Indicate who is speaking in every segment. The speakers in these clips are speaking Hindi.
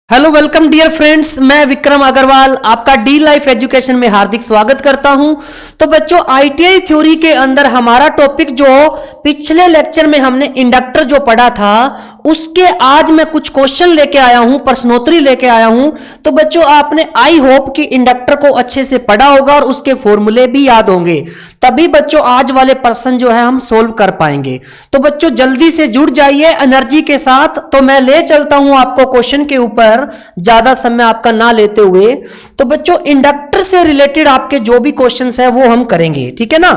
Speaker 1: हेलो वेलकम डियर फ्रेंड्स, मैं विक्रम अग्रवाल आपका डी लाइफ एजुकेशन में हार्दिक स्वागत करता हूं। तो बच्चों, आईटीआई थ्योरी के अंदर हमारा टॉपिक जो पिछले लेक्चर में हमने इंडक्टर जो पढ़ा था उसके आज मैं कुछ क्वेश्चन लेके आया हूं, प्रश्नोत्तरी लेके आया हूं। तो बच्चों, आपने आई होप कि इंडक्टर को अच्छे से पढ़ा होगा और उसके फॉर्मूले भी याद होंगे, तभी बच्चों आज वाले प्रश्न जो है हम सोल्व कर पाएंगे। तो बच्चों जल्दी से जुड़ जाइए एनर्जी के साथ। तो मैं ले चलता हूं आपको क्वेश्चन के ऊपर, ज्यादा समय आपका ना लेते हुए। तो बच्चों, इंडक्टर से रिलेटेड आपके जो भी क्वेश्चंस है वो हम करेंगे, ठीक है ना।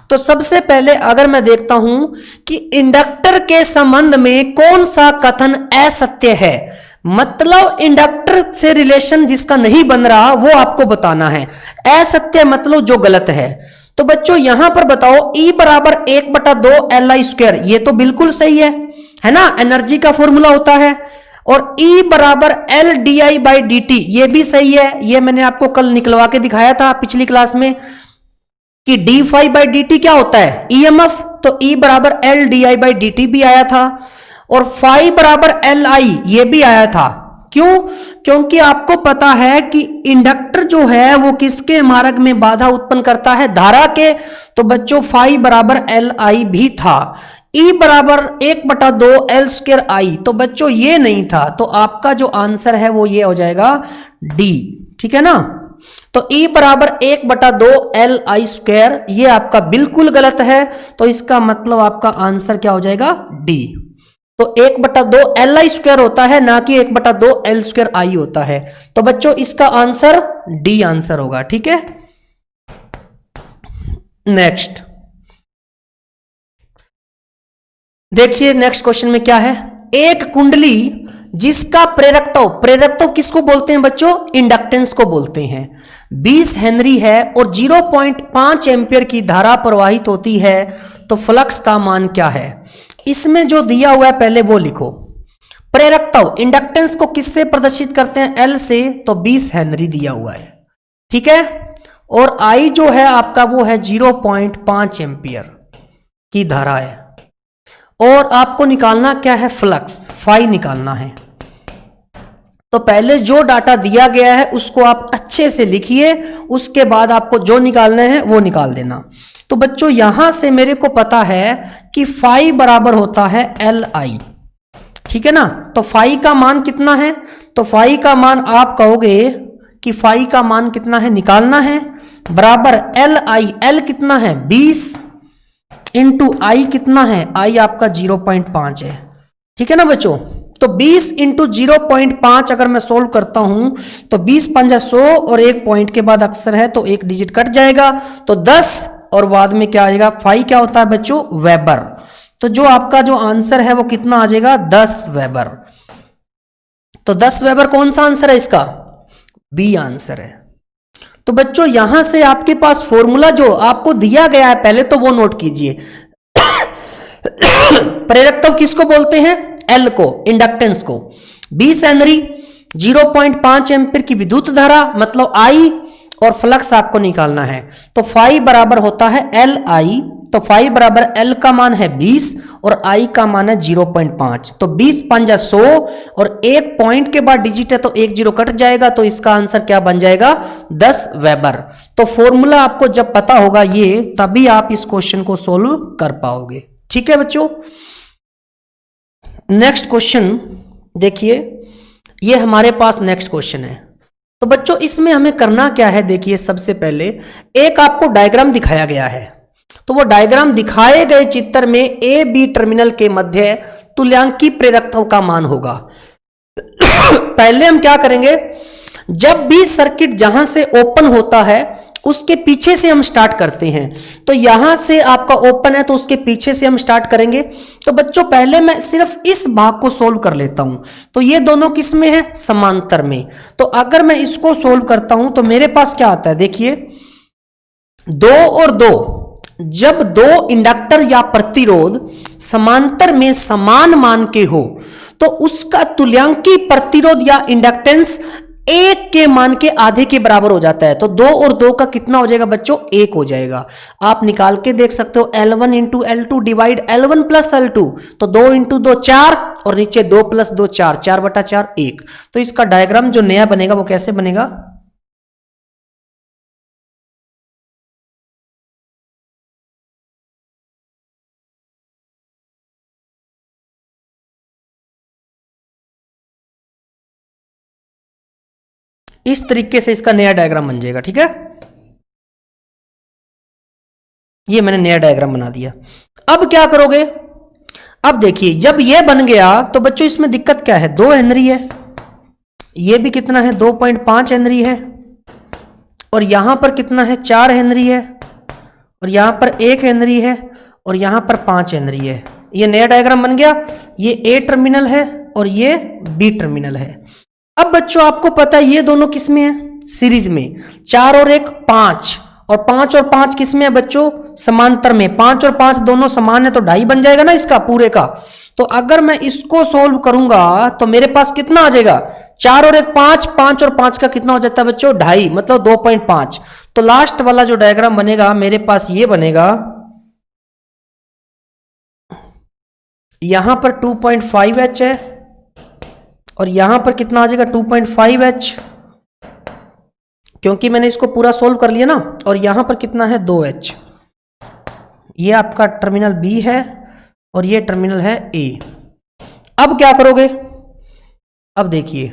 Speaker 1: तो सबसे पहले अगर मैं देखता हूं कि इंडक्टर के संबंध में कौन सा कथन असत्य है, मतलब इंडक्टर से रिलेशन जिसका नहीं बन रहा वो आपको बताना है। असत्य मतलब जो गलत है। तो बच्चों यहां पर बताओ, E बराबर 1/2 Li स्क्वायर, ये तो बिल्कुल सही है ना, एनर्जी का फॉर्मूला होता है। और E बराबर L di/dt, ये भी सही है, ये मैंने आपको कल निकलवा के दिखाया था पिछली क्लास में कि d∅dt क्या होता है, EMF। तो E बराबर L di/dt भी आया था और phi बराबर Li ये भी आया था। क्यों? क्योंकि आपको पता है कि इंडक्टर जो है वो किसके मार्ग में बाधा उत्पन्न करता है, धारा के। तो बच्चों phi बराबर Li भी था। E बराबर 1/2 L स्क्वायर I, तो बच्चों ये नहीं था, तो आपका जो आंसर है वो ये हो जाएगा D, ठीक है ना। तो E बराबर 1/2 Li स्क्वायर ये आपका बिल्कुल गलत है, तो इसका मतलब आपका आंसर क्या हो जाएगा, D। तो 1/2 Li स्क्वायर होता है, ना कि 1/2 L स्क्वायर I होता है। तो बच्चों इसका आंसर D आंसर होगा, ठीक है। नेक्स्ट देखिए, नेक्स्ट क्वेश्चन में क्या है। एक कुंडली जिसका प्रेरकत्व किसको बोलते हैं बच्चों, इंडक्टेंस को बोलते हैं, 20 हेनरी है और 0.5 एम्पियर की धारा प्रवाहित होती है, तो फ्लक्स का मान क्या है। इसमें जो दिया हुआ है पहले वो लिखो। प्रेरकत्व इंडक्टेंस को किससे प्रदर्शित करते हैं, L से, तो 20 हेनरी दिया हुआ है, ठीक है। और I जो है आपका वो है 0.5 एम्पियर की धारा है। और आपको निकालना क्या है, फ्लक्स, फाई निकालना है। तो पहले जो डाटा दिया गया है उसको आप अच्छे से लिखिए, उसके बाद आपको जो निकालना है वो निकाल देना। तो बच्चों यहां से मेरे को पता है कि फाई बराबर होता है Li, ठीक है ना। तो फाई का मान कितना है, तो फाई का मान आप कहोगे कि फाई का मान कितना है, निकालना है, बराबर Li, L कितना है 20 इंटू I कितना है, I आपका 0.5 है, ठीक है ना बच्चों। तो 20 इंटू 0.5 अगर मैं सोल्व करता हूं तो 20 पंजा 100 और एक पॉइंट के बाद अक्सर है तो एक डिजिट कट जाएगा, तो 10 और बाद में क्या आएगा, फाई क्या होता है बच्चों, वेबर। तो जो आपका जो आंसर है वो कितना आ जाएगा, 10 वेबर। तो 10 वेबर कौन सा आंसर है इसका, बी आंसर है। तो बच्चों यहां से आपके पास फॉर्मूला जो आपको दिया गया है पहले तो वो नोट कीजिए। प्रेरकत्व किसको बोलते हैं, L को, इंडक्टेंस को। 20 हेनरी, 0.5 एम्पीयर की विद्युत धारा मतलब I, और फ्लक्स आपको निकालना है। तो फाई बराबर होता है Li, तो फाई बराबर L का मान है 20 और I का मान है 0.5। तो 20 पंजा 100 और एक पॉइंट के बाद डिजिट है तो एक जीरो कट जाएगा, तो इसका आंसर क्या बन जाएगा, 10 वेबर। तो फॉर्मूला आपको जब पता होगा ये, तभी आप इस क्वेश्चन को सोल्व कर पाओगे, ठीक है बच्चों। नेक्स्ट क्वेश्चन देखिए, ये हमारे पास नेक्स्ट क्वेश्चन है। तो बच्चों इसमें हमें करना क्या है, देखिए सबसे पहले एक आपको डायग्राम दिखाया गया है। तो वो डायग्राम दिखाए गए चित्र में ए बी टर्मिनल के मध्य तुल्यांकी प्रेरकत्व का मान होगा। पहले हम क्या करेंगे, जब भी सर्किट जहां से ओपन होता है उसके पीछे से हम स्टार्ट करते हैं। तो यहां से आपका ओपन है तो उसके पीछे से हम स्टार्ट करेंगे। तो बच्चों पहले मैं सिर्फ इस भाग को सोल्व कर लेता हूं। तो ये दोनों किस में है, समांतर में। तो अगर मैं इसको सोल्व करता हूं तो मेरे पास क्या आता है, देखिए 2 और 2, जब दो इंडक्टर या प्रतिरोध समांतर में समान मान के हो तो उसका तुल्यांकी प्रतिरोध या इंडक्टेंस 1 के मान के आधे के बराबर हो जाता है। तो 2 और 2 का कितना हो जाएगा बच्चों, 1 हो जाएगा। आप निकाल के देख सकते हो, L1 into L2 divide L1 plus L2, तो 2 इंटू 2 4 और नीचे 2 + 2 4, 4/4 1। तो इसका डायग्राम जो नया बनेगा वो कैसे बनेगा, इस तरीके से इसका नया डायग्राम बन जाएगा। ठीक है, ये मैंने नया डायग्राम बना दिया। अब क्या करोगे, अब देखिए जब ये बन गया तो बच्चों इसमें दिक्कत क्या है, 2 हेनरी है, ये भी कितना है 2.5 हेनरी है, और यहां पर कितना है 4 हेनरी है, और यहां पर 1 हेनरी है, और यहां पर 5 हेनरी है। ये नया डायग्राम बन गया। ये ए टर्मिनल है और ये बी टर्मिनल है। अब बच्चों आपको पता है ये दोनों किस में है, सीरीज में, 4 और 1 5, और 5 और 5 किस में है बच्चों, समांतर में। 5 और 5 दोनों समान है तो 2.5 बन जाएगा ना इसका पूरे का। तो अगर मैं इसको सोल्व करूंगा तो मेरे पास कितना आ जाएगा, 4 और 1 5, 5 और 5 का कितना हो जाता है बच्चों 2.5, मतलब 2.5। तो लास्ट वाला जो डायग्राम बनेगा मेरे पास ये बनेगा, यहां पर 2.5H है और यहां पर कितना आ जाएगा 2.5H, क्योंकि मैंने इसको पूरा सोल्व कर लिया ना। और यहां पर कितना है 2H। ये आपका टर्मिनल बी है और ये टर्मिनल है ए। अब क्या करोगे, अब देखिए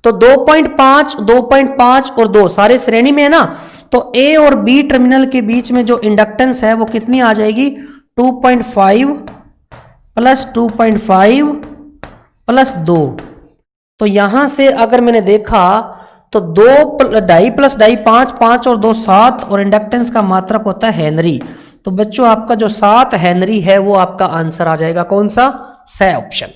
Speaker 1: तो 2.5 2.5 और 2 सारे श्रेणी में है ना, तो ए और बी टर्मिनल के बीच में जो इंडक्टेंस है वो कितनी आ जाएगी, 2.5 + 2.5 + 2। तो यहां से अगर मैंने देखा तो 2.5 + 2.5 5, 5 और 2 7, और इंडक्टेंस का मात्रक होता है हेनरी। तो बच्चों आपका जो 7 हेनरी है वो आपका आंसर आ जाएगा, कौन सा, स ऑप्शन।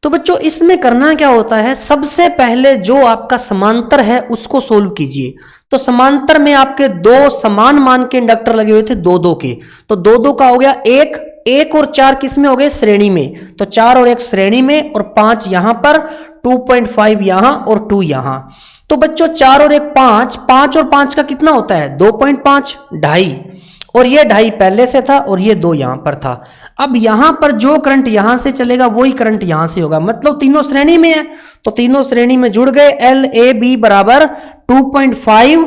Speaker 1: तो बच्चों इसमें करना क्या होता है, सबसे पहले जो आपका समांतर है उसको सोल्व कीजिए। तो समांतर में आपके 2 समान मान के इंडक्टर लगे हुए थे 2-2 के, तो 2-2 का हो गया 1 और 4 किस में हो गए, श्रेणी में। तो 4 और 1 श्रेणी में, और 5 यहां पर, 2.5 यहां और 2 यहां। तो बच्चों 4 और 1 5, 5 और 5 का कितना होता है 2.5, 2.5, और ये 2.5 पहले से था और ये 2 यहां पर था। अब यहां पर जो करंट यहां से चलेगा वही करंट यहां से होगा, मतलब तीनों श्रेणी में है तो तीनों श्रेणी में जुड़ गए। एल ए बी बराबर 2.5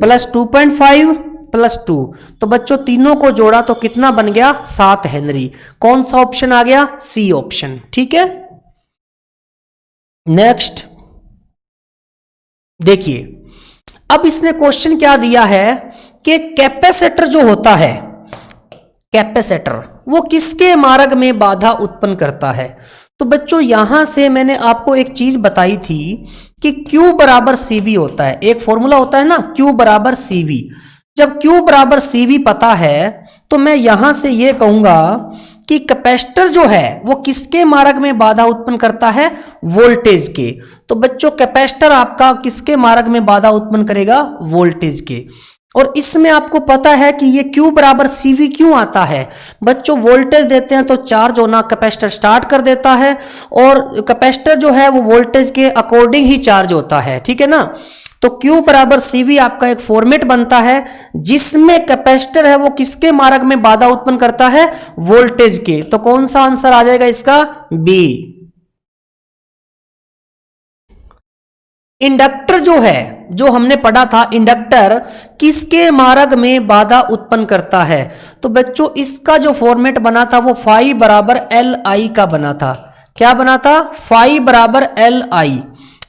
Speaker 1: + 2.5 + 2। तो बच्चों तीनों को जोड़ा तो कितना बन गया, 7 हेनरी। कौन सा ऑप्शन आ गया, सी ऑप्शन। ठीक है, नेक्स्ट देखिए अब इसने क्वेश्चन क्या दिया है कि कैपेसिटर जो होता है, कैपेसिटर वो किसके मार्ग में बाधा उत्पन्न करता है। तो बच्चों यहां से मैंने आपको एक चीज बताई थी कि Q = CV होता है, एक फॉर्मूला होता है ना Q = CV। जब Q = CV पता है तो मैं यहां से ये कहूंगा कि कैपेसिटर जो है वो किसके मार्ग में बाधा उत्पन्न करता है, वोल्टेज के। तो बच्चों कैपेसिटर आपका किसके मार्ग में बाधा उत्पन्न करेगा, वोल्टेज के। और इसमें आपको पता है कि ये Q = CV क्यों आता है, बच्चों वोल्टेज देते हैं तो चार्ज होना कैपेसिटर स्टार्ट कर देता है, और कैपेसिटर जो है वो वोल्टेज के अकॉर्डिंग ही चार्ज होता है। ठीक है ना, तो Q = CV आपका एक फॉर्मेट बनता है जिसमें कैपेसिटर है वो किसके मार्ग में बाधा उत्पन्न करता है, वोल्टेज के। तो कौन सा आंसर आ जाएगा इसका, बी। इंडक्टर जो है, जो हमने पढ़ा था इंडक्टर किसके मार्ग में बाधा उत्पन्न करता है, तो बच्चों इसका जो फॉर्मेट बना था वो फाई = LI का बना था। क्या बना था, फाई = LI।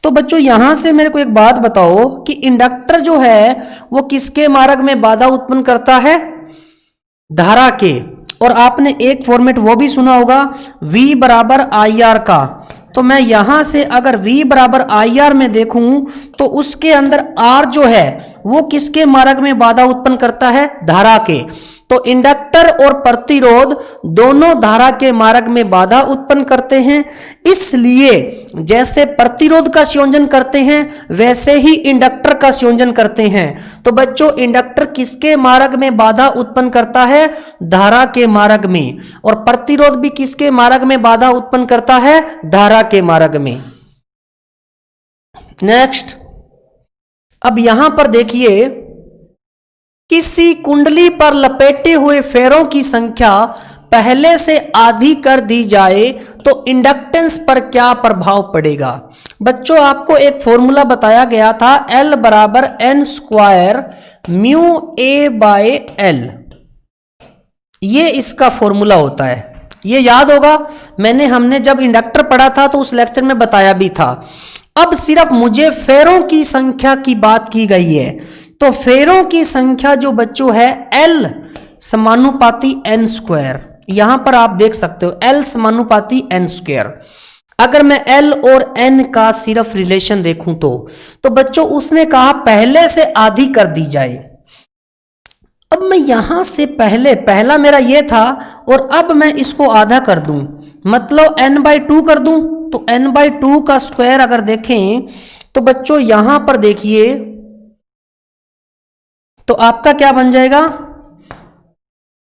Speaker 1: तो बच्चों यहां से मेरे को एक बात बताओ कि इंडक्टर जो है वो किसके मार्ग में बाधा उत्पन्न करता है, धारा के। और आपने एक फॉर्मेट वो भी सुना होगा V = IR का। तो मैं यहां से अगर V = IR में देखूं तो उसके अंदर R जो है वो किसके मार्ग में बाधा उत्पन्न करता है, धारा के। तो इंडक्टर और प्रतिरोध दोनों धारा के मार्ग में बाधा उत्पन्न करते हैं, इसलिए जैसे प्रतिरोध का संयोजन करते हैं वैसे ही इंडक्टर का संयोजन करते हैं। तो बच्चों इंडक्टर किसके मार्ग में बाधा उत्पन्न करता है, धारा के मार्ग में, और प्रतिरोध भी किसके मार्ग में बाधा उत्पन्न करता है, धारा के मार्ग में। नेक्स्ट, अब यहां पर देखिए किसी कुंडली पर लपेटे हुए फेरों की संख्या पहले से आधी कर दी जाए तो इंडक्टेंस पर क्या प्रभाव पड़ेगा। बच्चों आपको एक फॉर्मूला बताया गया था, L बराबर n square mu A by L, ये इसका फॉर्मूला होता है, ये याद होगा। हमने जब इंडक्टर पढ़ा था तो उस लेक्चर में बताया भी था। अब सिर्फ मुझे फेरों की संख्या की बात की गई है, तो फेरों की संख्या जो बच्चों है L समानुपाती n स्क्वायर, यहां पर आप देख सकते हो L समानुपाती n स्क्वायर। अगर मैं L और n का सिर्फ रिलेशन देखूं तो बच्चों उसने कहा पहले से आधी कर दी जाए। अब मैं यहां से पहला मेरा ये था और अब मैं इसको आधा कर दूं, मतलब n/2 कर दूं, तो n/2 का स्क्वायर अगर देखें तो बच्चों यहां पर देखिए तो आपका क्या बन जाएगा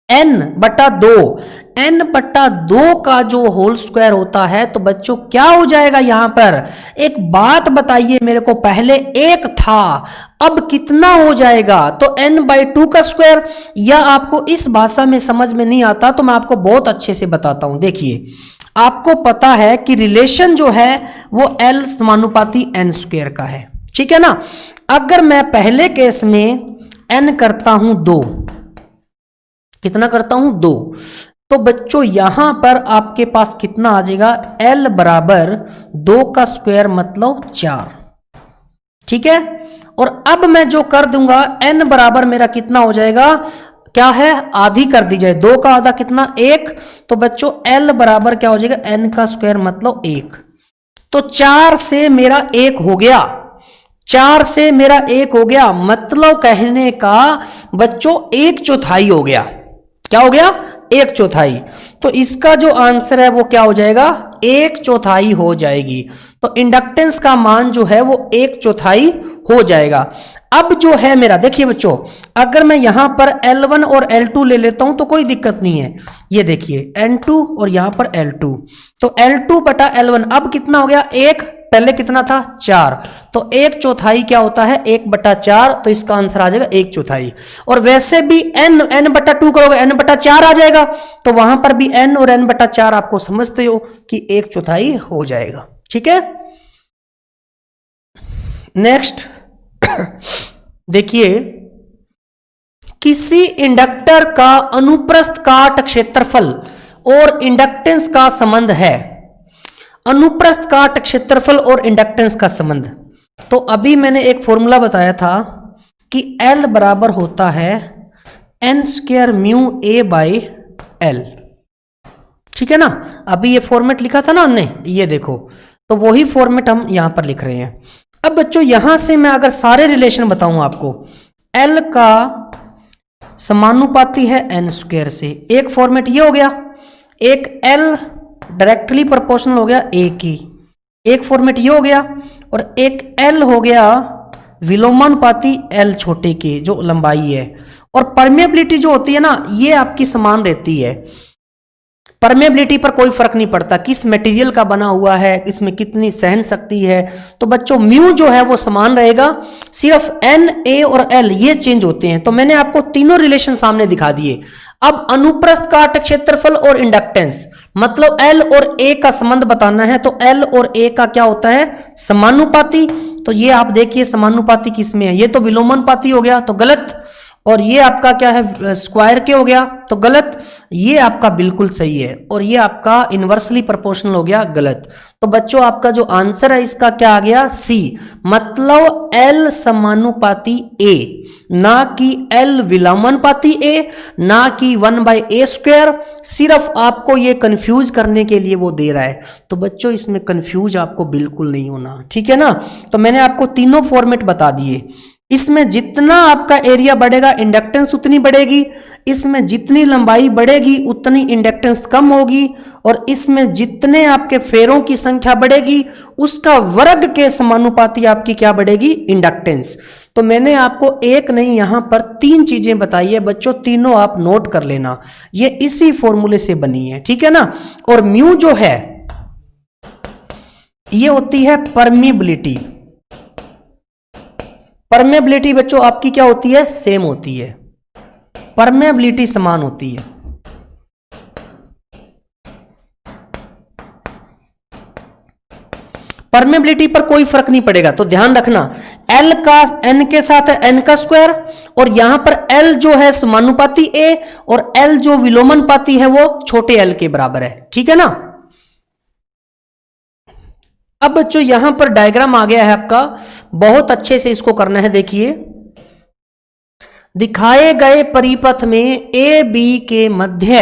Speaker 1: n/2, n/2 का जो होल स्क्वायर होता है। तो बच्चों क्या हो जाएगा यहां पर, एक बात बताइए मेरे को, पहले एक था अब कितना हो जाएगा, तो n/2 का स्क्वायर। या आपको इस भाषा में समझ में नहीं आता तो मैं आपको बहुत अच्छे से बताता हूं। देखिए आपको पता है कि रिलेशन जो है वो L समानुपाती n स्क्वायर का है, ठीक है ना। अगर मैं पहले केस में n करता हूं 2, कितना करता हूं 2, तो बच्चों यहां पर आपके पास कितना आ जाएगा, L बराबर 2 का स्क्वायर मतलब 4, ठीक है। और अब मैं जो कर दूंगा n बराबर मेरा कितना हो जाएगा, क्या है आधी कर दी जाए, 2 का आधा कितना 1, तो बच्चों L बराबर क्या हो जाएगा n का स्क्वायर मतलब 1। तो 4 से मेरा 1 हो गया, 4 से मेरा 1 हो गया, मतलब कहने का बच्चों 1/4 हो गया। क्या हो गया 1/4। तो इसका जो आंसर है वो क्या हो जाएगा 1/4 हो जाएगी। तो इंडक्टेंस का मान जो है वो 1/4 हो जाएगा। अब जो है मेरा देखिए बच्चों, अगर मैं यहां पर L1 और L2 ले लेता हूं तो कोई दिक्कत नहीं है। ये देखिए N2 और यहां पर L2, तो L2/L1 अब कितना हो गया 1, पहले कितना था 4, तो 1/4 क्या होता है 1/4, तो इसका आंसर आ जाएगा 1/4। और वैसे भी n/2 करोगे n/4 आ जाएगा, तो वहां पर भी n और n/4 आपको समझते हो कि 1/4 हो जाएगा, ठीक है। नेक्स्ट देखिए, किसी इंडक्टर का अनुप्रस्थ काट क्षेत्रफल और इंडक्टेंस का संबंध है। अनुप्रस्थ काट क्षेत्रफल और इंडक्टेंस का संबंध, तो अभी मैंने एक फॉर्मूला बताया था कि L बराबर होता है n square mu A by L, ठीक है ना। अभी ये फॉर्मेट लिखा था ना हमने, ये देखो, तो वही फॉर्मेट हम यहां पर लिख रहे हैं। अब बच्चों यहां से मैं अगर सारे रिलेशन बताऊं आपको, L का समानुपाती है n स्क्वायर से, एक फॉर्मेट ये हो गया, एक L डायरेक्टली प्रोपोर्शनल हो गया A की, एक फॉर्मेट ये हो गया, और एक L हो गया विलोमानुपाती L छोटे के जो लंबाई है। और परमेबिलिटी जो होती है ना ये आपकी समान रहती है, परमेबिलिटी पर कोई फर्क नहीं पड़ता किस मटेरियल का बना हुआ है, इसमें कितनी सहन शक्ति है। तो बच्चों म्यू जो है वो समान रहेगा, सिर्फ N, A और L ये चेंज होते हैं। तो मैंने आपको तीनों रिलेशन सामने दिखा दिए। अब अनुप्रस्थ काट क्षेत्रफल और इंडक्टेंस, मतलब L और A का संबंध बताना है, तो L और A का क्या होता है समानुपाती। तो ये आप देखिए समानुपाती किसमें है, ये तो विलोमानुपाती हो गया तो गलत, और ये आपका क्या है स्क्वायर के हो गया तो गलत, ये आपका बिल्कुल सही है, और ये आपका इनवर्सली प्रोपोर्शनल हो गया गलत। तो बच्चों आपका जो आंसर है इसका क्या आ गया C, मतलब L समानुपाती A, ना कि L विलोमानुपाती A, ना कि 1/a स्क्वायर। सिर्फ आपको ये कंफ्यूज करने के लिए वो दे रहा है। तो बच्चों इसमें कंफ्यूज आपको बिल्कुल नहीं होना, ठीक है ना। तो मैंने आपको तीनों फॉर्मेट बता दिए। इसमें जितना आपका एरिया बढ़ेगा इंडक्टेंस उतनी बढ़ेगी, इसमें जितनी लंबाई बढ़ेगी उतनी इंडक्टेंस कम होगी, और इसमें जितने आपके फेरों की संख्या बढ़ेगी उसका वर्ग के समानुपाती आपकी क्या बढ़ेगी इंडक्टेंस। तो मैंने आपको एक नहीं यहां पर 3 चीजें बताई है बच्चों, तीनों आप नोट कर लेना, ये इसी फॉर्मूले से बनी है, ठीक है ना। और म्यू जो है ये होती है परमिबिलिटी। परमेबिलिटी बच्चों आपकी क्या होती है सेम होती है, परमेबिलिटी समान होती है। परमेबिलिटी पर कोई फर्क नहीं पड़ेगा। तो ध्यान रखना, L का N के साथ है N का स्क्वायर, और यहां पर L जो है समानुपाती A और L जो विलोमानुपाती है वो छोटे L के बराबर है। ठीक है ना। अब बच्चों यहां पर डायग्राम आ गया है आपका, बहुत अच्छे से इसको करना है। देखिए, दिखाए गए परिपथ में ए बी के मध्य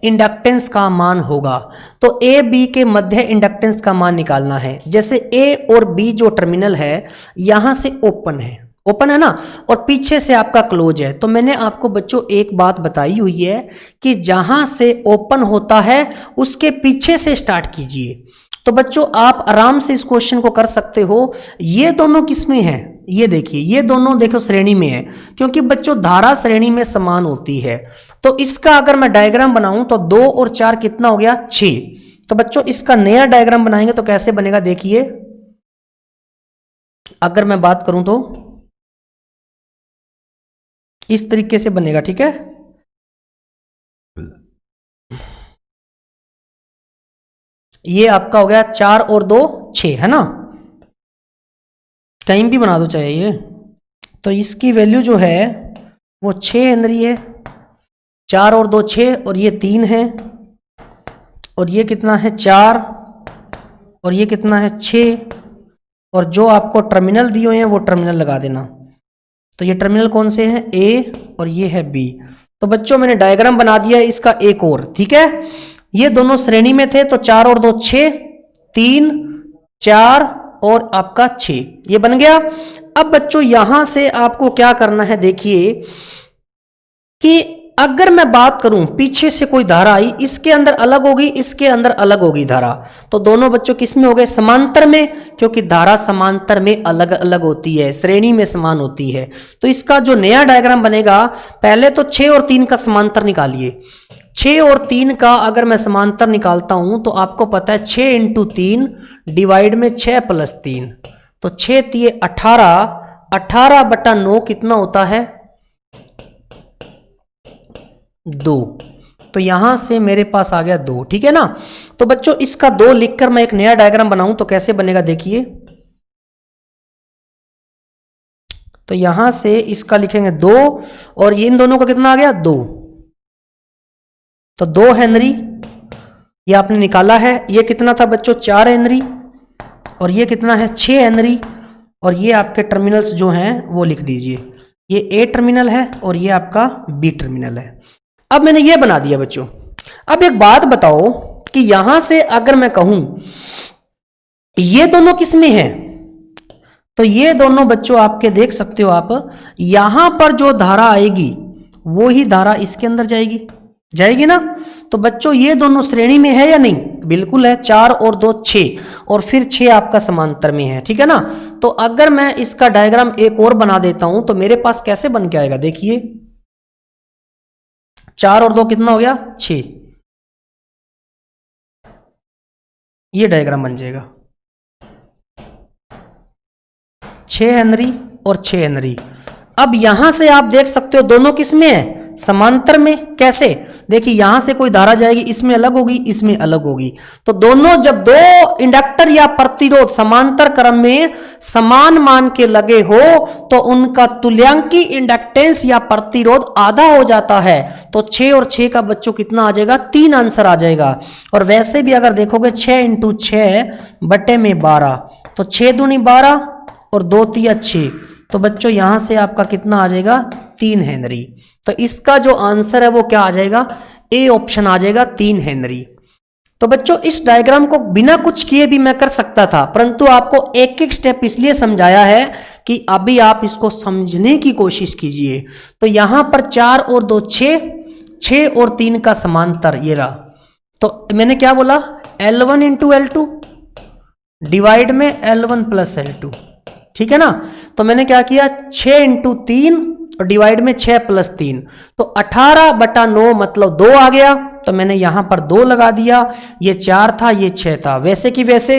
Speaker 1: इंडक्टेंस का मान होगा। तो ए बी के मध्य इंडक्टेंस का मान निकालना है। जैसे ए और बी जो टर्मिनल है यहां से ओपन है ना, और पीछे से आपका क्लोज है। तो मैंने आपको बच्चों एक बात बताई हुई है कि जहां से ओपन होता है उसके पीछे से स्टार्ट कीजिए। तो बच्चों आप आराम से इस क्वेश्चन को कर सकते हो। ये दोनों किसमें हैं? ये देखिए, ये दोनों देखो श्रेणी में है, क्योंकि बच्चों धारा श्रेणी में समान होती है। तो इसका अगर मैं डायग्राम बनाऊं तो 2 और 4 कितना हो गया? 6। तो बच्चों इसका नया डायग्राम बनाएंगे तो कैसे बनेगा? देखिए, अगर मैं बात करूं तो इस तरीके से बनेगा। ठीक है, ये आपका हो गया 4 और 2 6, है ना। कहीं भी बना दो चाहे ये। तो इसकी वैल्यू जो है वो 6 हेनरी है। 4 और 2 6, और ये 3 है, और ये कितना है? 4, और ये कितना है? 6। और जो आपको टर्मिनल दिए हुए हैं वो टर्मिनल लगा देना। तो ये टर्मिनल कौन से हैं? ए, और ये है बी। तो बच्चों मैंने डायग्राम बना दिया है इसका एक और। ठीक है, ये दोनों श्रेणी में थे, तो 4 और 2 6, 3 4 और आपका 6, ये बन गया। अब बच्चों यहां से आपको क्या करना है? देखिए कि अगर मैं बात करूं पीछे से कोई धारा आई, इसके अंदर अलग होगी, इसके अंदर अलग होगी धारा। तो दोनों बच्चों किस में हो गए? समांतर में, क्योंकि धारा समांतर में अलग अलग होती है, श्रेणी में समान होती है। तो इसका जो नया डायग्राम बनेगा, पहले तो 6 और 3 का समांतर निकालिए। 6 और 3 का अगर मैं समांतर निकालता हूं तो आपको पता है 6 × 3 डिवाइड में 6 + 3, तो 6 3 18, 18/9 कितना होता है? 2। तो यहां से मेरे पास आ गया 2। ठीक है ना। तो बच्चों इसका 2 लिखकर मैं एक नया डायग्राम बनाऊं तो कैसे बनेगा? देखिए, तो यहां से इसका लिखेंगे 2, और इन दोनों का कितना आ गया? 2। तो 2 हेनरी ये आपने निकाला है। ये कितना था बच्चों? 4 हेनरी, और ये कितना है? 6 हेनरी। और ये आपके टर्मिनल्स जो हैं वो लिख दीजिए। ये ए टर्मिनल है और ये आपका बी टर्मिनल है। अब मैंने ये बना दिया बच्चों। अब एक बात बताओ कि यहां से अगर मैं कहूं ये दोनों किस में है, तो ये दोनों बच्चों आपके देख सकते हो आप, यहां पर जो धारा आएगी वो ही धारा इसके अंदर जाएगी ना। तो बच्चों ये दोनों श्रेणी में है या नहीं? बिल्कुल है। 4 और 2 6, और फिर 6 आपका समांतर में है। ठीक है ना। तो अगर मैं इसका डायग्राम एक और बना देता हूं तो मेरे पास कैसे बन के आएगा? देखिए, 4 और 2 कितना हो गया? 6। ये डायग्राम बन जाएगा 6 हेनरी और 6 हेनरी। अब यहां से आप देख सकते हो दोनों किस में है? समांतर में। कैसे? देखिए, यहां से कोई धारा जाएगी, इसमें अलग होगी, इसमें अलग होगी। तो दोनों जब 2 इंडक्टर या प्रतिरोध समांतर क्रम में समान मान के लगे हो तो उनका तुल्यांकी इंडक्टेंस या प्रतिरोध आधा हो जाता है। तो 6 और 6 का बच्चों कितना आ जाएगा? 3 आंसर आ जाएगा। और वैसे भी अगर देखोगे 6 × 6/12, तो 6 दूनी 12 और 2 तिया 6, तो बच्चों यहां से आपका कितना आ जाएगा? 3 हेनरी। तो इसका जो आंसर है वो क्या आ जाएगा? ए ऑप्शन आ जाएगा, 3 हेनरी। तो बच्चों इस डायग्राम को बिना कुछ किए भी मैं कर सकता था, परंतु आपको एक एक स्टेप इसलिए समझाया है कि अभी आप इसको समझने की कोशिश कीजिए। तो यहां पर 4 और 2 6, 6 और 3 का समांतर ये रहा। तो मैंने क्या बोला? L1 × L2 डिवाइड में L1 + L2। ठीक है ना। तो मैंने क्या किया? 6 × 3 और डिवाइड में 6 + 3, तो 18/9 मतलब 2 आ गया। तो मैंने यहां पर 2 लगा दिया। ये 4 था, ये 6 था, वैसे कि वैसे।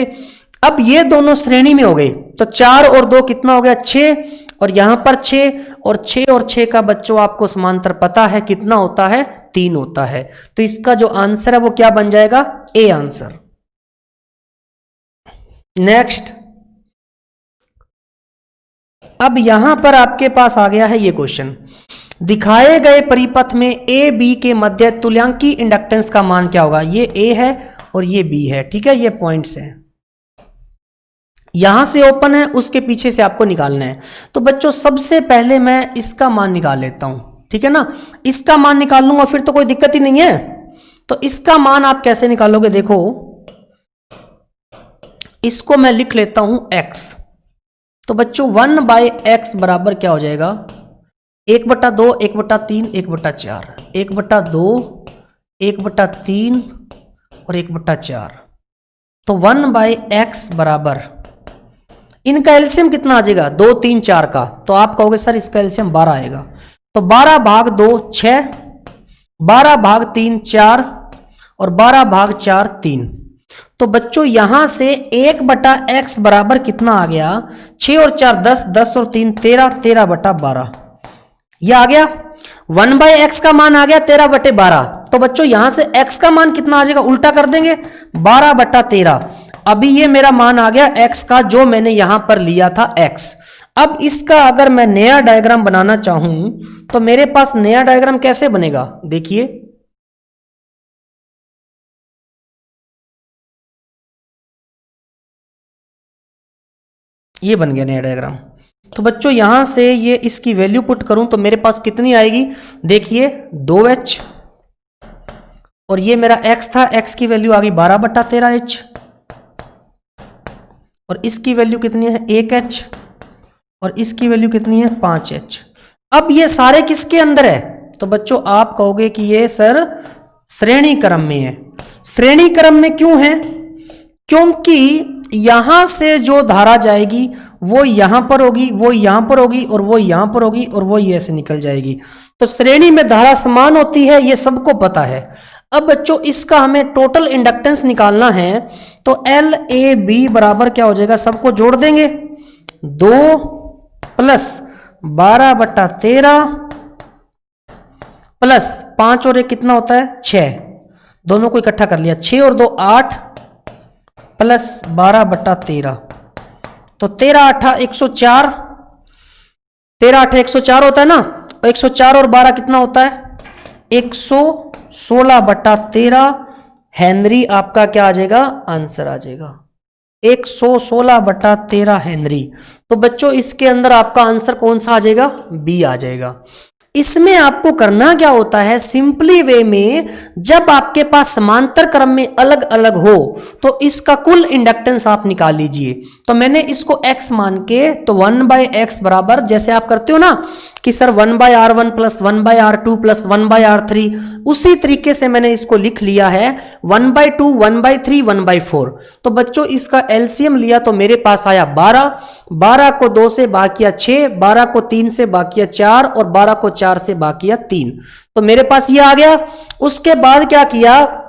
Speaker 1: अब ये दोनों श्रेणी में हो गए, तो 4 और 2 कितना हो गया? 6, और यहां पर 6 और 6 का बच्चों आपको समांतर पता है कितना होता है? 3 होता है। तो इसका जो आंसर है वो क्या बन जाएगा? A answer. नेक्स्ट, अब यहां पर आपके पास आ गया है ये क्वेश्चन, दिखाए गए परिपथ में ए बी के मध्य तुल्यांकी इंडक्टेंस का मान क्या होगा। ये ए है और ये बी है, ठीक है, ये पॉइंट्स हैं, यहां से ओपन है, उसके पीछे से आपको निकालना है। तो बच्चों सबसे पहले मैं इसका मान निकाल लेता हूं, ठीक है ना, इसका मान निकाल लूंगा फिर तो कोई दिक्कत ही नहीं है। तो इसका मान आप कैसे निकालोगे, देखो इसको मैं लिख लेता हूं x। तो बच्चों 1/x बराबर क्या हो जाएगा, 1/2, 1/3, 1/4, 1/2, 1/3 और 1/4। तो 1/x बराबर, इनका एलसीएम कितना आ जाएगा, 2, 3, 4 का। तो आप कहोगे सर इसका एलसीएम 12 आएगा। तो 12 भाग 2 6, 12 भाग 3 4 और 12 भाग 4 3। तो बच्चों यहां से 1/x बराबर कितना आ गया, 6 और 4 10, 10 और 3 13, 13/12 यह आ गया। 1/x का मान आ गया 13/12। तो बच्चों यहां से x का मान कितना आ जाएगा, उल्टा कर देंगे, 12/13। अभी ये मेरा मान आ गया x का, जो मैंने यहां पर लिया था x। अब इसका अगर मैं नया डायग्राम बनाना चाहूं तो मेरे पास नया डायग्राम कैसे बनेगा, देखिए ये बन गया नया डायग्राम। तो बच्चों यहां से ये इसकी वैल्यू पुट करूं तो मेरे पास कितनी आएगी, देखिए 2h और ये मेरा x था, x की वैल्यू आ गई 12/13h और इसकी वैल्यू कितनी है 1h और इसकी वैल्यू कितनी है 5h। अब ये सारे किसके अंदर है, तो बच्चों आप कहोगे कि ये सर श्रेणी क्रम में है। श्रेणी क्रम में क्यों है, क्योंकि यहां से जो धारा जाएगी वो यहां पर होगी, वो यहां पर होगी और वो यहां पर होगी और वो ऐसे निकल जाएगी। तो श्रेणी में धारा समान होती है, ये सबको पता है। अब बच्चों इसका हमें टोटल इंडक्टेंस निकालना है। तो एल ए बी बराबर क्या हो जाएगा, सबको जोड़ देंगे, 2 प्लस 12/13 प्लस 5 और 1 कितना होता है 6, दोनों को इकट्ठा कर लिया, 6 और 2 8 प्लस 12/13। तो 13 8 104, 13 8 104 होता है ना, 104 और 12 कितना होता है 116/13 हेनरी आपका क्या आ जाएगा, आंसर आ जाएगा 116/13 हेनरी। तो बच्चों इसके अंदर आपका आंसर कौन सा आ जाएगा, बी आ जाएगा। इसमें आपको करना क्या होता है, सिंपली वे में जब आपके पास समांतर क्रम में अलग अलग हो तो इसका कुल इंडक्टेंस आप निकाल लीजिए। तो मैंने इसको x मान के, तो 1/x बराबर, जैसे आप करते हो ना कि sir 1/r1 plus 1/r2 plus 1/r3, उसी तरीके से मैंने इसको लिख लिया है 1/2 1/3 1/4। तो बच्चों इसका एलसीएम लिया तो मेरे पास आया 12, 12 को 2 से भाग किया 6, 12 को 3 से भाग किया 4 और 12 को 4 से भाग किया 3। तो मेरे पास ये आ गया। उसके बाद क्या किया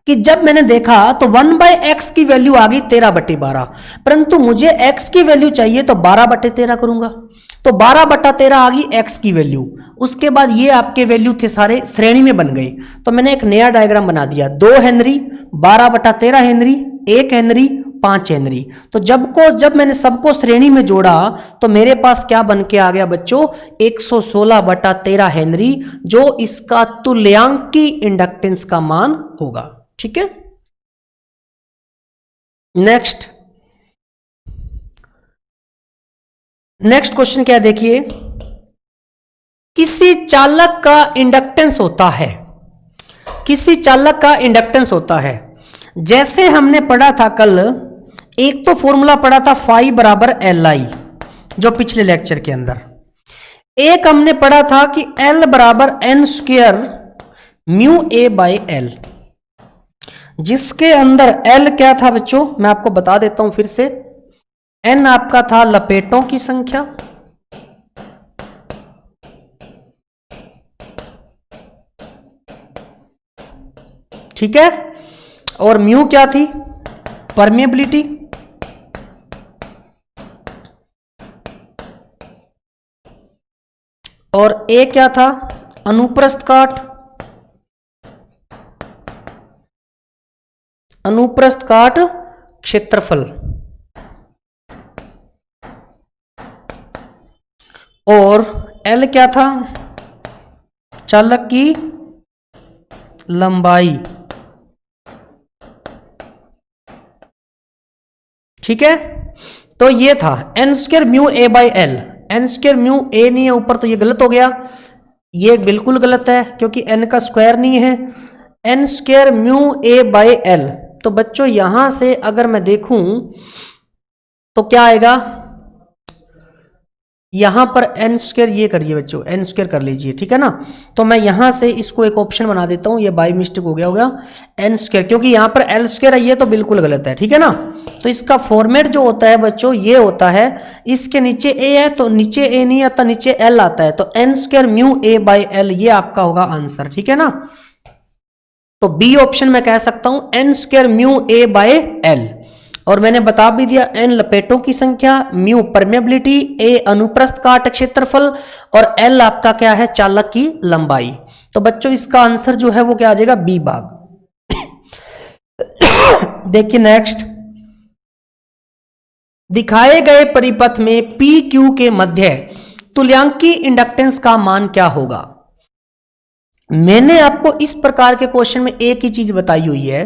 Speaker 1: कि जब मैंने देखा तो 1/x की वैल्यू आ गई 13/12, परंतु मुझे x की वैल्यू चाहिए तो 12/13 करूंगा। तो 12/13 आ गई x की वैल्यू। उसके बाद ये आपके वैल्यू थे सारे श्रेणी में बन गए। तो मैंने एक नया डायग्राम बना दिया, 2 हेनरी, 12/13 हेनरी, 1 हेनरी, 5 हेनरी। तो जब मैंने सबको श्रेणी में जोड़ा तो मेरे पास क्या बन के आ गया बच्चों, 116/13 हेनरी, जो इसका तुल्यांकी इंडक्टेंस का मान होगा। ठीक है, नेक्स्ट क्वेश्चन क्या है, देखिए किसी चालक का इंडक्टेंस होता है, किसी चालक का इंडक्टेंस होता है, जैसे हमने पढ़ा था कल, एक तो फॉर्मूला पढ़ा था फाई बराबर एल आई, जो पिछले लेक्चर के अंदर, एक हमने पढ़ा था कि एल बराबर N square mu A by L, जिसके अंदर एल क्या था बच्चों, मैं आपको बता देता हूं फिर से, एन आपका था लपेटों की संख्या, ठीक है, और म्यू क्या थी, परमेबिलिटी, और ए क्या था, अनुप्रस्थ काट, अनुप्रस्थ काट क्षेत्रफल। और L क्या था, चालक की लंबाई। ठीक है, तो ये था N square mu A by L. N square mu A नहीं है ऊपर, तो ये गलत हो गया, ये बिल्कुल गलत है क्योंकि एन का स्क्वायर नहीं है। N square mu A by L, तो बच्चों यहां से अगर मैं देखूं तो क्या आएगा, यहां पर एन स्क्वायर, ये करिए बच्चों, एन स्क्वायर कर लीजिए, ठीक है ना। तो मैं यहां से इसको एक ऑप्शन बना देता हूं, ये बाई मिस्टेक हो गया होगा, एन स्क्वायर, क्योंकि यहां पर एल स्क्वायर है, ये तो बिल्कुल गलत है, ठीक है ना। तो इसका फॉर्मेट जो होता है बच्चों ये होता है, इसके नीचे ए है तो नीचे ए नहीं आता, नीचे एल आता है, तो N square mu A by L, ये आपका होगा आंसर, ठीक है ना। तो बी ऑप्शन में कह सकता हूं N square mu A by L. और मैंने बता भी दिया, एन लपेटों की संख्या, म्यू परमेबिलिटी, ए अनुप्रस्थ काट क्षेत्रफल, और एल आपका क्या है, चालक की लंबाई। तो बच्चों इसका आंसर जो है वो क्या आ जाएगा, बी भाग। देखिए नेक्स्ट, दिखाए गए परिपथ में पी क्यू के मध्य तुल्यांकी इंडक्टेंस का मान क्या होगा। मैंने आपको इस प्रकार के क्वेश्चन में एक ही चीज बताई हुई है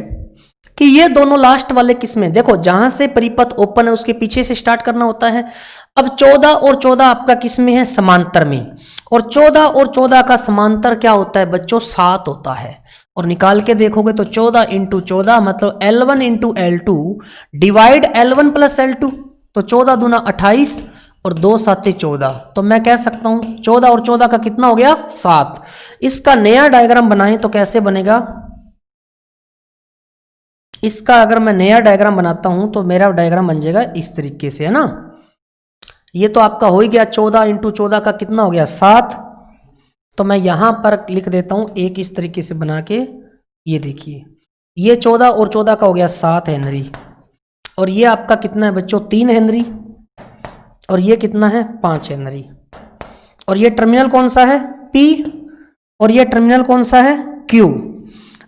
Speaker 1: कि ये दोनों लास्ट वाले किसमें, देखो जहां से परिपथ ओपन है उसके पीछे से स्टार्ट करना होता है। अब 14 और 14 आपका किसमें है, समांतर में, और 14 और 14 का समांतर क्या होता है बच्चों, 7 होता है। और निकाल के देखोगे तो 14 इंटू 14 मतलब L1 into L2 divide L1 plus L2, तो 14 दूना 28 और 2 साते 14, तो मैं कह सकता हूं 14 और 14 का कितना हो गया, 7। इसका नया डायग्राम बनाएं तो कैसे बनेगा, इसका अगर मैं नया डायग्राम बनाता हूं तो मेरा डायग्राम बन जाएगा इस तरीके से, है ना। ये तो आपका हो ही गया, 14 इंटू 14 का कितना हो गया, 7। तो मैं यहां पर लिख देता हूं एक इस तरीके से बना के, ये देखिए, ये 14 और 14 का हो गया 7 हेनरी, और ये आपका कितना है बच्चों, 3 हेनरी, और ये कितना है, 5 हेनरी। और ये टर्मिनल कौन सा है, P, और ये टर्मिनल कौन सा है, Q।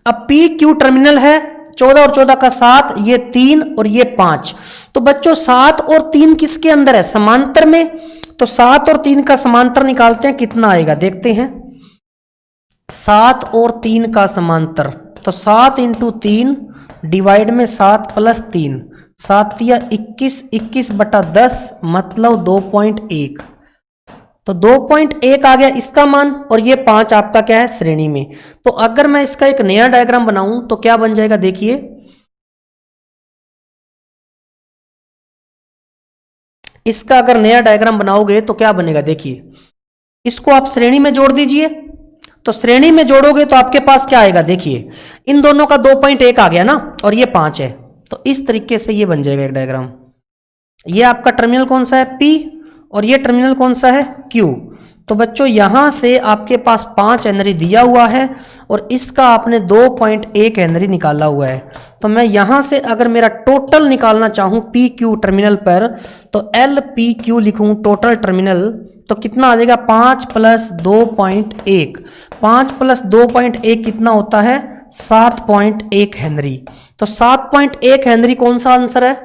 Speaker 1: अब P Q टर्मिनल है, 14 और 14 का 7, ये 3 और ये 5। तो बच्चों 7 और 3 किसके अंदर है, समांतर में। तो 7 और 3 का समांतर निकालते हैं, कितना आएगा देखते हैं। 7 और 3 का समांतर, तो 7 इंटू 3 डिवाइड में 7 प्लस 3, 7 या 21, 21 बटा 10 मतलब 2.1, तो 2.1 आ गया इसका मान, और ये 5 आपका क्या है, श्रेणी में। तो अगर मैं इसका एक नया डायग्राम बनाऊं तो क्या बन जाएगा, देखिए इसका अगर नया डायग्राम बनाओगे तो क्या बनेगा, देखिए इसको आप श्रेणी में जोड़ दीजिए, तो श्रेणी में जोड़ोगे तो आपके पास क्या आएगा, देखिए इन दोनों का 2.1 आ गया ना, और ये 5 है, तो इस तरीके से ये बन जाएगा एक डायग्राम। ये आपका टर्मिनल कौन सा है, P, और ये टर्मिनल कौन सा है, Q। तो बच्चों यहां से आपके पास 5 हेनरी दिया हुआ है, और इसका आपने 2.1 हेनरी निकाला हुआ है। तो मैं यहां से अगर मेरा टोटल निकालना चाहूं पी क्यू टर्मिनल पर, तो LPQ लिखूं टोटल टर्मिनल, तो कितना आ जाएगा, 5 प्लस 2.1, 5 प्लस 2.1 कितना होता है, 7.1 हेनरी। तो 7.1 हेनरी कौन सा आंसर है,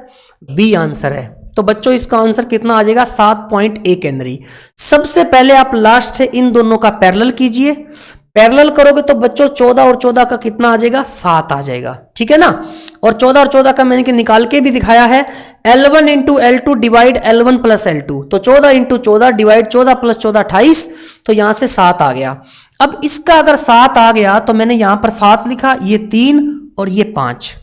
Speaker 1: बी आंसर है। तो बच्चों इसका आंसर कितना आ जाएगा, 7.1 हेनरी। सबसे पहले आप लास्ट से इन दोनों का पैरेलल कीजिए, पैरेलल करोगे तो बच्चों 14 और 14 का कितना आ जाएगा, 7 आ जाएगा, ठीक है ना। और 14 और 14 का मैंने निकाल के भी दिखाया है, L1 into L2 divide L1 plus L2, तो 14 इंटू 14 डिवाइड 14 प्लस 14 28, तो यहां से 7 आ गया। अब इसका अगर 7 आ गया तो मैंने यहां पर 7 लिखा, ये 3 और ये 5।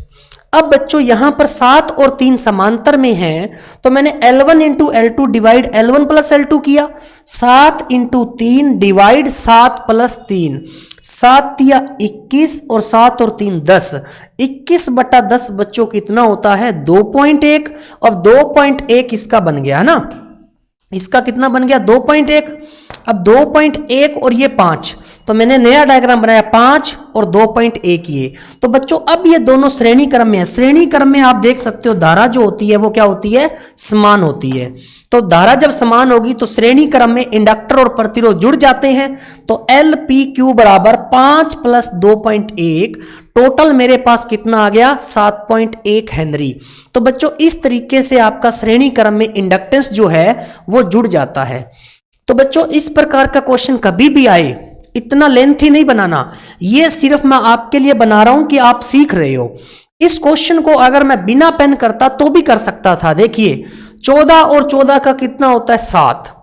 Speaker 1: अब बच्चों यहां पर 7 और 3 समांतर में हैं, तो मैंने L1 into L2 divide L1 plus L2 किया, 7 इंटू 3 डिवाइड 7 प्लस 3, 7 या 21 और 7 और 3 10, 21 बटा 10 बच्चों कितना होता है, 2.1। अब 2.1 इसका बन गया है ना, इसका कितना बन गया, 2.1। अब 2.1 और ये 5, तो मैंने नया डायग्राम बनाया, 5 और 2.1 ये। तो बच्चों अब ये दोनों श्रेणी क्रम में है, श्रेणी क्रम में आप देख सकते हो धारा जो होती है वो क्या होती है, समान होती है। तो धारा जब समान होगी तो श्रेणी क्रम में इंडक्टर और प्रतिरोध जुड़ जाते हैं। तो LPQ बराबर 5 प्लस 2.1, टोटल मेरे पास कितना आ गया, 7.1 हेनरी। तो बच्चों इस तरीके से आपका श्रेणी क्रम में इंडक्टेंस जो है वो जुड़ जाता है। तो बच्चों इस प्रकार का क्वेश्चन कभी भी आए इतना लेंथी नहीं बनाना, ये सिर्फ मैं आपके लिए बना रहा हूं कि आप सीख रहे हो। इस क्वेश्चन को अगर मैं बिना पेन करता तो भी कर सकता था। देखिए 14 और 14 का कितना होता है 7,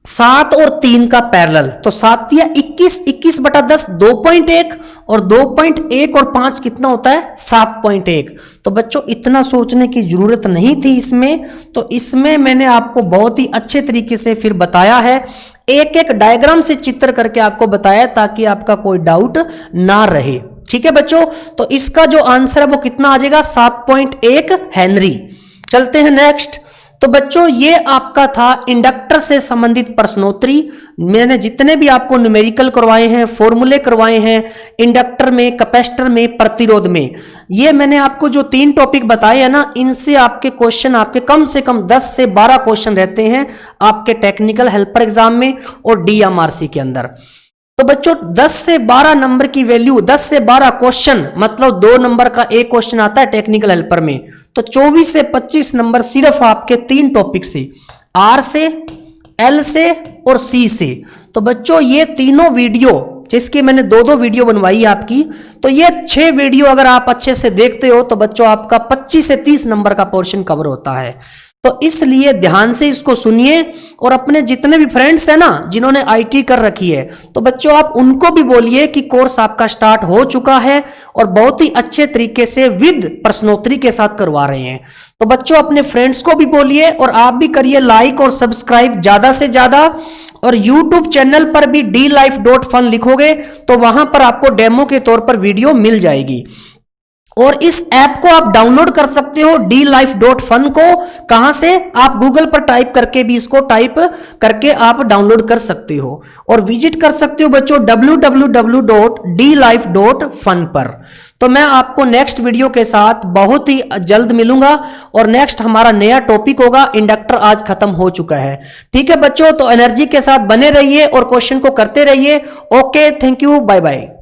Speaker 1: 7 और 3 का पैरेलल, तो 7 या 21, 21 बटा 10 2.1 और 2.1 और 5 कितना होता है 7.1। तो बच्चों इतना सोचने की जरूरत नहीं थी इसमें, तो इसमें मैंने आपको बहुत ही अच्छे तरीके से फिर बताया है, एक एक डायग्राम से चित्र करके आपको बताया ताकि आपका कोई डाउट ना रहे। ठीक है बच्चों, तो इसका जो आंसर है वो कितना आ जाएगा 7.1 हेनरी। चलते हैं नेक्स्ट। तो बच्चों ये आपका था इंडक्टर से संबंधित प्रश्नोत्तरी। मैंने जितने भी आपको न्यूमेरिकल करवाए हैं, फॉर्मूले करवाए हैं इंडक्टर में, कैपेसिटर में, प्रतिरोध में, ये मैंने आपको जो 3 टॉपिक बताए हैं ना, इनसे आपके क्वेश्चन आपके कम से कम 10 से 12 क्वेश्चन रहते हैं आपके टेक्निकल हेल्पर एग्जाम में और डीएमआरसी के अंदर। तो बच्चों 10 से 12 नंबर की वैल्यू, 10 से 12 क्वेश्चन मतलब 2 नंबर का एक क्वेश्चन आता है टेक्निकल हेल्पर में, तो 24 से 25 नंबर सिर्फ आपके 3 टॉपिक से, आर से, एल से और सी से। तो बच्चों ये तीनों वीडियो जिसकी मैंने 2-2 वीडियो बनवाई है आपकी, तो ये 6 वीडियो अगर आप अच्छे से देखते हो तो बच्चों आपका 25 से 30 नंबर का पोर्शन कवर होता है। तो इसलिए ध्यान से इसको सुनिए और अपने जितने भी फ्रेंड्स हैं ना जिन्होंने आईटी कर रखी है, तो बच्चों आप उनको भी बोलिए कि कोर्स आपका स्टार्ट हो चुका है और बहुत ही अच्छे तरीके से विद प्रश्नोत्तरी के साथ करवा रहे हैं। तो बच्चों अपने फ्रेंड्स को भी बोलिए और आप भी करिए लाइक और सब्सक्राइब ज्यादा से ज्यादा। और YouTube चैनल पर भी dlife.fun लिखोगे तो वहां पर आपको डेमो के तौर पर वीडियो मिल जाएगी। और इस ऐप को आप डाउनलोड कर सकते हो dlife.fun को। कहां से? आप गूगल पर टाइप करके भी इसको टाइप करके आप डाउनलोड कर सकते हो और विजिट कर सकते हो बच्चों www.dlife.fun पर। तो मैं आपको नेक्स्ट वीडियो के साथ बहुत ही जल्द मिलूंगा और नेक्स्ट हमारा नया टॉपिक होगा। इंडक्टर आज खत्म हो चुका है। ठीक है बच्चों, तो एनर्जी के साथ बने रहिए और क्वेश्चन को करते रहिए। Okay, thank you, bye bye.